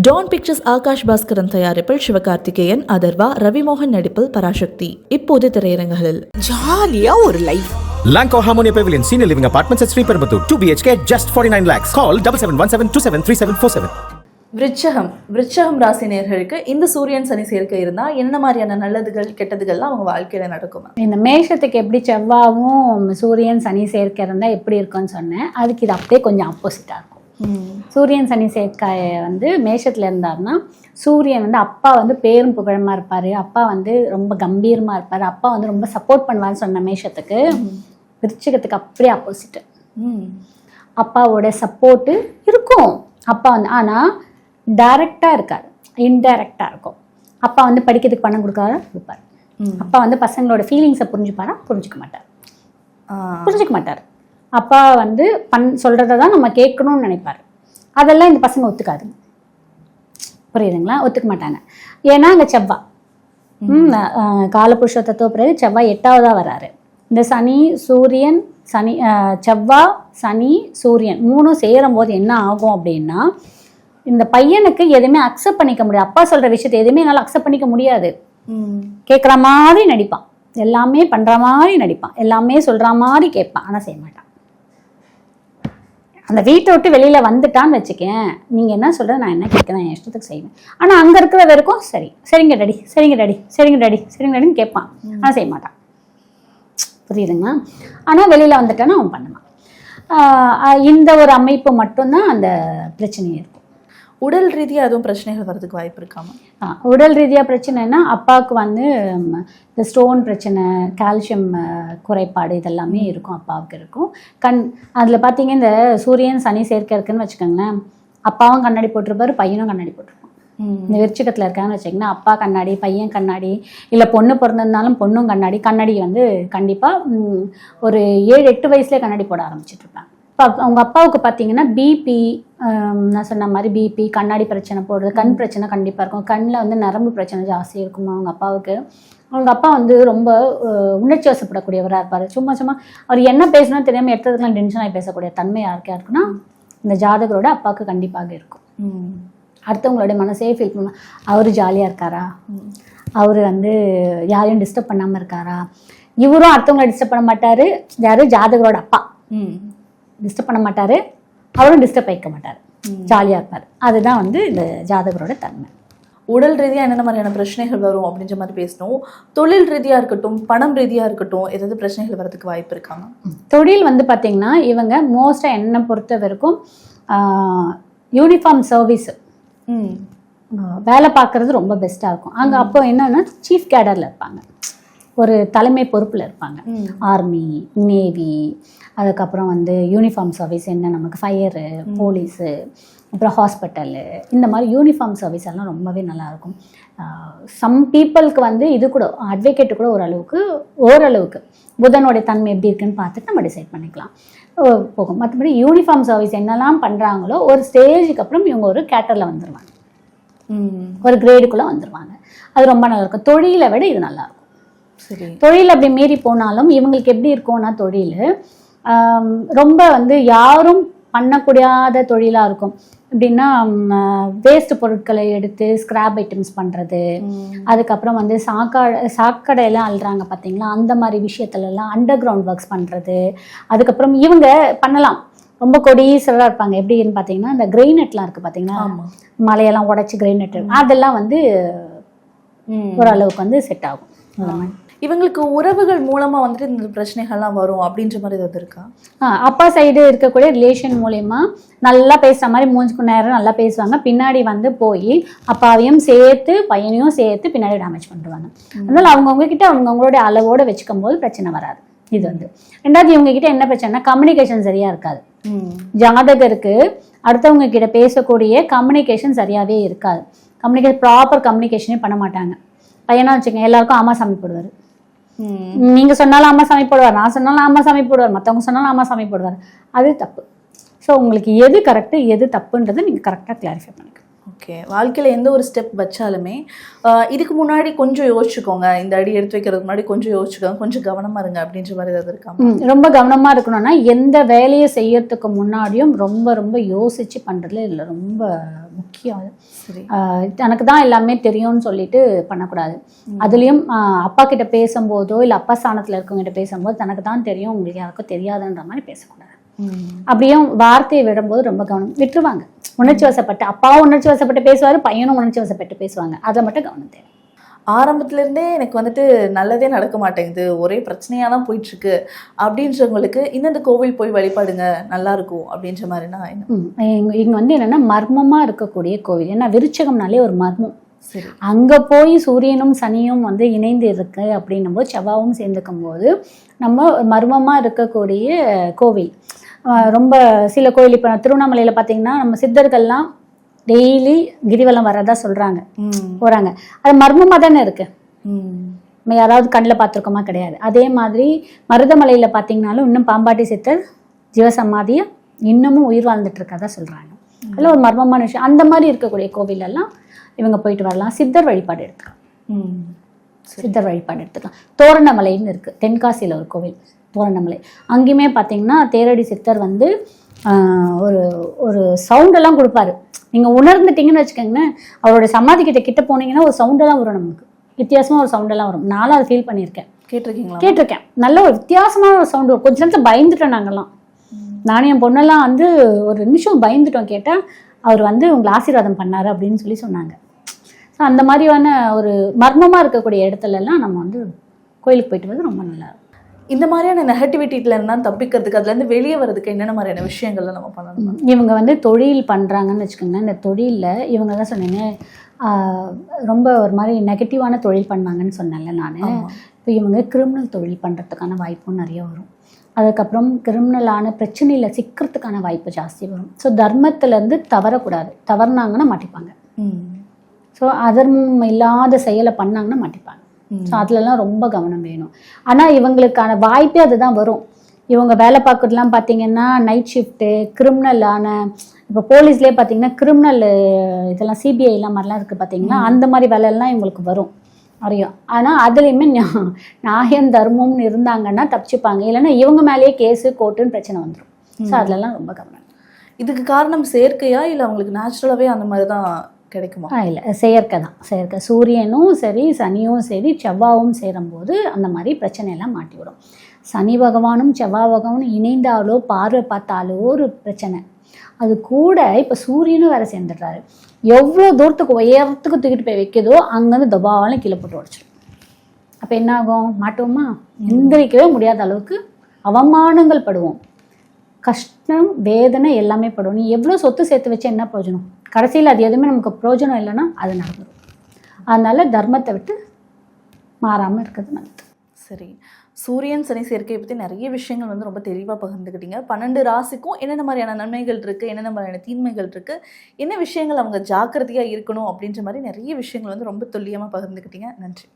Don pictures Akash Bhaskaran தயாரிப்பில் சிவகார்த்திகேயன், அதர்வா, ரவிமோகன் நடிப்பில் பராசக்தி இப்போது திரையரங்குகளில். ஜாலியா ஒரு life. Lanco Harmonia Pavilion Senior Living Apartments at Sriperumbudur 2 BHK just 49 lakhs. Call 7717273747. விருச்சகம் ராசி நேயர்களுக்கு இந்த சூரியன் சனி சேர்க்கை இருந்தா என்ன மாதிரியான நல்லதுகள் கெட்டதுகள்லாம் அவங்க வாழ்க்கையில நடக்குமா? இந்த மேஷத்துக்கு எப்படி செவ்வாவும் சூரியன் சனி சேர்க்கை இருந்தா எப்படி இருக்கும்னு சொன்னேன். அதுக்கு இது அப்படியே கொஞ்சம் ஆப்போசிட்டா இருக்கும். சூரியன் சனி சேர்க்கை வந்து மேஷத்துல இருந்தாருன்னா சூரியன் வந்து அப்பா வந்து பேரும் புகழமா இருப்பாரு, அப்பா வந்து ரொம்ப கம்பீரமா இருப்பாரு, அப்பா வந்து ரொம்ப சப்போர்ட் பண்ணுவான்னு சொன்ன மேஷத்துக்கு விருச்சிகத்துக்கு அப்படியே ஆப்போசிட். அப்பாவோட சப்போர்ட்டு இருக்கும் அப்பா வந்து, ஆனா டைரக்டா இருக்காரு, இன்டைரக்டா இருக்கும். அப்பா வந்து படிக்கிறதுக்கு பணம் கொடுப்பாரு. அப்பா வந்து பசங்களோட ஃபீலிங்ஸை புரிஞ்சுக்க மாட்டார். அப்பா வந்து சொல்றதை தான் நம்ம கேட்கணும்னு நினைப்பாரு. அதெல்லாம் இந்த பசங்க ஒத்துக்காது, புரியுதுங்களா? ஒத்துக்க மாட்டாங்க. ஏன்னா அங்கே செவ்வாய் காலபுருஷ தத்துவ பிறகு செவ்வாய் 8ஆவதா வராரு. இந்த செவ்வாய் சனி சூரியன் 3 சேரும் போது என்ன ஆகும் அப்படின்னா, இந்த பையனுக்கு எதுவுமே அக்செப்ட் பண்ணிக்க முடியாது. அப்பா சொல்ற விஷயத்தை எதுவுமே என்னால் அக்செப்ட் பண்ணிக்க முடியாது. கேட்குற மாதிரி நடிப்பான், எல்லாமே பண்ற மாதிரி நடிப்பான், எல்லாமே சொல்ற மாதிரி கேட்பான், ஆனா செய்ய மாட்டான். அந்த வீட்டை விட்டு வெளியில வந்துட்டான்னு வச்சுக்கேன், நீங்க என்ன சொல்ற, நான் என்ன கேட்கிறேன், என் இஷ்டத்துக்கு செய்வேன். ஆனா அங்க இருக்கிற வரைக்கும் சரிங்க டாடின்னு கேட்பான், ஆனா செய்ய மாட்டான். புரியுதுங்களா? ஆனா வெளியில வந்துட்டான்னா அவன் பண்ணுவான். இந்த ஒரு அமைப்பு மட்டும்தான் அந்த பிரச்சனையே இருக்கும். உடல் ரீதியாக எதுவும் பிரச்சனைகள் வர்றதுக்கு வாய்ப்பு இருக்காமா? உடல் ரீதியாக பிரச்சனைனா அப்பாவுக்கு வந்து இந்த ஸ்டோன் பிரச்சனை, கால்சியம் குறைபாடு இதெல்லாமே இருக்கும், அப்பாவுக்கு இருக்கும். அதில் பார்த்தீங்க, இந்த சூரியன் சனி சேர்க்கை இருக்குன்னு வச்சுக்கோங்களேன், அப்பாவும் கண்ணாடி போட்டிருப்பாரு, பையனும் கண்ணாடி போட்டிருப்பான். இந்த விருச்சிகத்தில் இருக்காங்கன்னு வச்சிங்கன்னா அப்பா கண்ணாடி, பையன் கண்ணாடி, இல்லை பொண்ணு பிறந்திருந்தாலும் பொண்ணும் கண்ணாடி வந்து கண்டிப்பாக ஒரு 7-8 வயசுலேயே கண்ணாடி போட ஆரம்பிச்சிட்டு இருப்பாங்க. இப்போ அவங்க அப்பாவுக்கு பார்த்தீங்கன்னா பிபி, நான் சொன்ன மாதிரி பிபி, கண்ணாடி பிரச்சனை போடுறது, கண் பிரச்சனை கண்டிப்பாக இருக்கும். கண்ணில் வந்து நரம்பு பிரச்சனை ஜாஸ்தி இருக்கும் அவங்க அப்பாவுக்கு. அவங்க அப்பா வந்து ரொம்ப உணர்ச்சி வசப்படக்கூடியவராக இருப்பார். சும்மா அவர் என்ன பேசணும்னு தெரியாமல் எடுத்ததுக்கெல்லாம் டென்ஷன் ஆகி பேசக்கூடிய தன்மை யாருக்கா இருக்குன்னா இந்த ஜாதகரோட அப்பாவுக்கு கண்டிப்பாக இருக்கும். அடுத்தவங்களோட மனசே ஃபீல் பண்ணுவாங்க, அவர் ஜாலியாக இருக்காரா, அவர் வந்து யாரையும் டிஸ்டர்ப் பண்ணாமல் இருக்காரா. இவரும் அடுத்தவங்களை டிஸ்டர்ப் பண்ண மாட்டார், யாரும் ஜாதகரோட அப்பா டிஸ்டர்ப் பண்ண மாட்டார், அவரும் டிஸ்டர்ப் வைக்க மாட்டார், ஜாலியாக இருப்பார். அதுதான் வந்து இந்த ஜாதகரோட தன்மை. உடல் ரீதியாக என்னென்ன மாதிரியான பிரச்சனைகள் வரும் அப்படின்ற மாதிரி பேசணும். தொழில் ரீதியாக இருக்கட்டும், பணம் ரீதியாக இருக்கட்டும், ஏதாவது பிரச்சனைகள் வர்றதுக்கு வாய்ப்பு இருக்காங்க? தொழில் வந்து பார்த்தீங்கன்னா இவங்க மோஸ்ட்டாக என்னை பொறுத்த வரைக்கும் யூனிஃபார்ம் சர்வீஸ் வேலை பார்க்குறது ரொம்ப பெஸ்ட்டாக இருக்கும். அங்கே அப்போ என்னன்னா சீஃப் கேடரில் இருப்பாங்க, ஒரு தலைமை பொறுப்பில் இருப்பாங்க. ஆர்மி, நேவி, அதுக்கப்புறம் வந்து யூனிஃபார்ம் சர்வீஸ், என்ன நமக்கு ஃபயரு, போலீஸு, அப்புறம் ஹாஸ்பிட்டலு, இந்த மாதிரி யூனிஃபார்ம் சர்வீஸ் எல்லாம் ரொம்பவே நல்லாயிருக்கும். சம் பீப்புளுக்கு வந்து இது கூட அட்வொகேட்டு கூட ஓரளவுக்கு புதனுடைய தன்மை எப்படி இருக்குன்னு பார்த்துட்டு நம்ம டிசைட் பண்ணிக்கலாம் போகும். மற்றபடி யூனிஃபார்ம் சர்வீஸ் என்னெல்லாம் பண்ணுறாங்களோ ஒரு ஸ்டேஜுக்கு அப்புறம் இவங்க ஒரு கேட்டரில் வந்துடுவாங்க, ஒரு கிரேடுக்குள்ளே வந்துடுவாங்க. அது ரொம்ப நல்லாயிருக்கும். தொழிலை விட இது நல்லாயிருக்கும். தொழில் அப்படி மீறி போனாலும் இவங்களுக்கு எப்படி இருக்கும்னா, தொழில் ரொம்ப வந்து யாரும் பண்ணக்கூடாத தொழிலாக இருக்கும். எப்படின்னா வேஸ்ட் பொருட்களை எடுத்து ஸ்கிராப் ஐட்டம்ஸ் பண்ணுறது, அதுக்கப்புறம் வந்து சாக்கடையெல்லாம் அள்ளுறாங்க பார்த்தீங்களா, அந்த மாதிரி விஷயத்துலலாம் அண்டர் கிரவுண்ட் ஒர்க்ஸ் பண்ணுறது. அதுக்கப்புறம் இவங்க பண்ணலாம், ரொம்ப கொடீசராக இருப்பாங்க. எப்படின்னு பார்த்தீங்கன்னா இந்த கிரெயினெட்லாம் இருக்குது பார்த்தீங்கன்னா, மலையெல்லாம் உடச்சி கிரெயினெட், அதெல்லாம் வந்து ஓரளவுக்கு வந்து செட் ஆகும். இவங்களுக்கு உறவுகள் மூலமா வந்துட்டு இந்த பிரச்சனைகள்லாம் வரும் அப்படின்ற மாதிரி ஏதாவது இருக்கா? அப்பா சைடு இருக்கக்கூடிய ரிலேஷன் மூலயமா நல்லா பேசுற மாதிரி மூஞ்சுக்கு நேரம் நல்லா பேசுவாங்க, பின்னாடி வந்து போய் அப்பாவையும் சேர்த்து பையனையும் சேர்த்து பின்னாடி டேமேஜ் பண்ணுவாங்க. அதனால அவங்கவுங்க கிட்ட அவங்கவுங்களோட அளவோட வச்சுக்கும் போது பிரச்சனை வராது. இது வந்து ரெண்டாவது, இவங்க கிட்ட என்ன பிரச்சனைனா கம்யூனிகேஷன் சரியா இருக்காது. ஜாதகருக்கு அடுத்தவங்க கிட்ட பேசக்கூடிய கம்யூனிகேஷன் சரியாவே இருக்காது. ப்ராப்பர் கம்யூனிகேஷனே பண்ண மாட்டாங்க. பையனா வச்சுக்கோங்க, எல்லாருக்கும் ஆமா சாமி போடுவார். நீங்க சொன்னாலும் அம்மா சாமி போடுவார், நான் சொன்னாலும் அம்மா சாமி போடுவார், மற்றவங்க சொன்னாலும் அம்மா சாமி போடுவார். அது தப்பு. ஸோ உங்களுக்கு எது கரெக்டு எது தப்புன்றது நீங்கள் கரெக்டாக கிளாரிஃபை பண்ணிக்கணும். ஓகே, வாழ்க்கையில் எந்த ஒரு ஸ்டெப் வச்சாலுமே இதுக்கு முன்னாடி கொஞ்சம் யோசிச்சுக்கோங்க, இந்த அடி எடுத்து வைக்கிறதுக்கு முன்னாடி கொஞ்சம் யோசிச்சுக்கோங்க, கொஞ்சம் கவனமாக இருங்க அப்படின்ற மாதிரி ஏதாவது இருக்காங்க? ரொம்ப கவனமாக இருக்கணும்னா எந்த வேலையை செய்யறதுக்கு முன்னாடியும் ரொம்ப ரொம்ப யோசிச்சு பண்ணுறதுல இல்லை ரொம்ப முக்கியம் அது. சரி. தனக்கு தான் எல்லாமே தெரியும்னு சொல்லிட்டு பண்ணக்கூடாது. அதுலேயும் அப்பா கிட்ட பேசும்போதோ இல்லை அப்பா ஸ்தானத்தில் இருக்கவங்ககிட்ட பேசும்போது தனக்கு தான் தெரியும் உங்களுக்கு யாருக்கும் தெரியாதுன்ற மாதிரி பேசக்கூடாது. அப்படியும் வார்த்தையை விடும்போது ரொம்ப கவனம் விட்டுருவாங்க. உணர்ச்சி வசப்பட்டு அப்பாவும் உணர்ச்சி வசப்பட்டு பேசுவார், பையனும் உணர்ச்சி வசப்பட்டு பேசுவாங்க. அதில் மட்டும் கவனம் தேவை. ஆரம்பத்துலேருந்தே எனக்கு வந்துட்டு நல்லதே நடக்க மாட்டேங்குது, ஒரே பிரச்சனையாக தான் போயிட்டுருக்கு அப்படின்றவங்களுக்கு இந்த கோவில் போய் வழிபாடுங்க நல்லாயிருக்கும் அப்படின்ற மாதிரினா இங்கே வந்து என்னென்னா மர்மமாக இருக்கக்கூடிய கோவில். ஏன்னா விருச்சகம்னாலே ஒரு மர்மம். சரி. அங்கே போய் சூரியனும் சனியும் வந்து இணைந்து இருக்கு அப்படின்னும் போது செவ்வாவும் சேர்ந்துக்கும் போது நம்ம மர்மமாக இருக்கக்கூடிய கோவில். ரொம்ப சில கோவில் இப்போ திருவண்ணாமலையில் பார்த்தீங்கன்னா நம்ம சித்தர்கள்லாம் டெய்லி கிரிவலம் வர்றதா சொல்கிறாங்க, போகிறாங்க. அது மர்மமாக தானே இருக்குது. நம்ம யாராவது கண்ணில் பார்த்துருக்கோமா? கிடையாது. அதே மாதிரி மருதமலையில் பார்த்தீங்கன்னாலும் இன்னும் பாம்பாட்டி சித்தர் ஜீவசமாதியை இன்னமும் உயிர் வாழ்ந்துட்டு இருக்கதா சொல்கிறாங்க. அதில் ஒரு மர்மமான விஷயம். அந்த மாதிரி இருக்கக்கூடிய கோவிலெல்லாம் இவங்க போயிட்டு வரலாம். சித்தர் வழிபாடு எடுத்துக்கலாம். சித்தர் வழிபாடு எடுத்துக்கலாம். தோரணமலைன்னு இருக்குது, தென்காசியில் ஒரு கோவில் தோரணமலை. அங்கேயுமே பார்த்தீங்கன்னா தேரடி சித்தர் வந்து ஒரு ஒரு சவுண்டெல்லாம் கொடுப்பாரு. நீங்கள் உணர்ந்துட்டீங்கன்னு வச்சுக்கோங்களேன், அவரோட சமாதி கிட்ட போனீங்கன்னா ஒரு சவுண்டெல்லாம் வரும், நமக்கு வித்தியாசமாக ஒரு சவுண்டெல்லாம் வரும். நானும் அதை ஃபீல் பண்ணியிருக்கேன். கேட்டிருக்கேன். நல்ல ஒரு வித்தியாசமான ஒரு சவுண்டு வரும். கொஞ்ச நேரத்தில் பயந்துட்டோம் நாங்கள்லாம். நானும் என் பொண்ணெல்லாம் வந்து ஒரு நிமிஷம் பயந்துட்டோம். கேட்டால் அவர் வந்து உங்களை ஆசீர்வாதம் பண்ணார் அப்படின்னு சொன்னாங்க. ஸோ அந்த மாதிரியான ஒரு மர்மமாக இருக்கக்கூடிய இடத்துலலாம் நம்ம வந்து கோயிலுக்கு போயிட்டு வந்து ரொம்ப நல்லா இருக்கும். இந்த மாதிரியான நெகட்டிவிட்டில இருந்தா தப்பிக்கிறதுக்கு, அதுலேருந்து வெளியே வர்றதுக்கு என்னென்ன மாதிரியான விஷயங்கள்லாம் நம்ம பண்ணணும்? இவங்க வந்து தொழில் பண்ணுறாங்கன்னு வச்சுக்கோங்க. இந்த தொழிலில் இவங்க தான் சொன்னீங்க ரொம்ப ஒரு மாதிரி நெகட்டிவான தொழில் பண்ணாங்கன்னு சொன்னேன்ல நான். இப்போ இவங்க கிரிமினல் தொழில் பண்ணுறதுக்கான வாய்ப்பும் நிறைய வரும். அதுக்கப்புறம் கிரிமினலான பிரச்சனையில் சிக்கிறதுக்கான வாய்ப்பு ஜாஸ்தி வரும். ஸோ தர்மத்திலேருந்து தவறக்கூடாது. தவறுனாங்கன்னா மாட்டிப்பாங்க. ஸோ அதர்மம் இல்லாத செயலை பண்ணாங்கன்னா மாட்டிப்பாங்க. ஸோ அதுலலாம் ரொம்ப கவனம் வேணும். ஆனால் இவங்களுக்கான வாய்ப்பே அதுதான் வரும். இவங்க வேலை பார்க்குறதுலாம் பார்த்தீங்கன்னா நைட் ஷிஃப்ட்டு, கிரிமினலான இப்போ போலீஸ்லேயே பார்த்தீங்கன்னா கிரிமினல் இதெல்லாம் சிபிஐலாம் மாதிரிலாம் இருக்குது பார்த்தீங்கன்னா, அந்த மாதிரி வேலையெல்லாம் இவங்களுக்கு வரும் அறியும். ஆனால் அதுலேயுமே நியாயம் தர்மம்னு இருந்தாங்கன்னா தப்பிச்சுப்பாங்க. இல்லைன்னா இவங்க மேலேயே கேஸு கோர்ட்டுன்னு பிரச்சனை வந்துடும். ஸோ அதுலலாம் ரொம்ப கவனம். இதுக்கு காரணம் செயற்கையா இல்லை அவங்களுக்கு நேச்சுரலாகவே அந்த மாதிரி தான் கிடைக்குமா? இல்லை, செயற்கை தான். செயற்கை. சூரியனும் சரி, சனியும் சரி, செவ்வாவும் சேரும்போது அந்த மாதிரி பிரச்சனையெல்லாம் மாட்டி விடும். சனி பகவானும் செவ்வாய் பகவானும் இணைந்தாலோ பார்வை பார்த்தாலோ ஒரு பிரச்சனை. அது கூட இப்போ சூரியனும் வேற சேர்ந்துடுறாரு. எவ்வளோ தூரத்துக்கு உயரத்துக்கு தூக்கிட்டு போய் வைக்கிதோ அங்கேருந்து தபாலும் கீழே போட்டு உடச்சிடும். அப்போ என்ன ஆகும்? மாட்டோமா? எந்திரிக்கவே முடியாத அளவுக்கு அவமானங்கள் படுவோம். கஷ்டம், வேதனை எல்லாமே படும். நீ எவ்வளோ சொத்து சேர்த்து வச்சு என்ன பிரயோஜனம்? கடைசியில் அது எதுவுமே நமக்கு பிரயோஜனம் இல்லைன்னா அது நடந்துடும். அதனால தர்மத்தை விட்டு மாறாமல் இருக்கிறது நல்லது. சரி. சூரியன் சனி சேர்க்கையை பற்றி நிறைய விஷயங்கள் வந்து ரொம்ப தெளிவாக பகிர்ந்துக்கிட்டீங்க. 12 ராசிக்கும் என்னென்ன மாதிரியான நன்மைகள் இருக்குது, என்னென்ன மாதிரியான தீன்மைகள் இருக்குது, என்ன விஷயங்கள் அவங்க ஜாக்கிரதையாக இருக்கணும் அப்படின்ற மாதிரி நிறைய விஷயங்கள் வந்து ரொம்ப துல்லியமாக பகிர்ந்துக்கிட்டீங்க. நன்றி.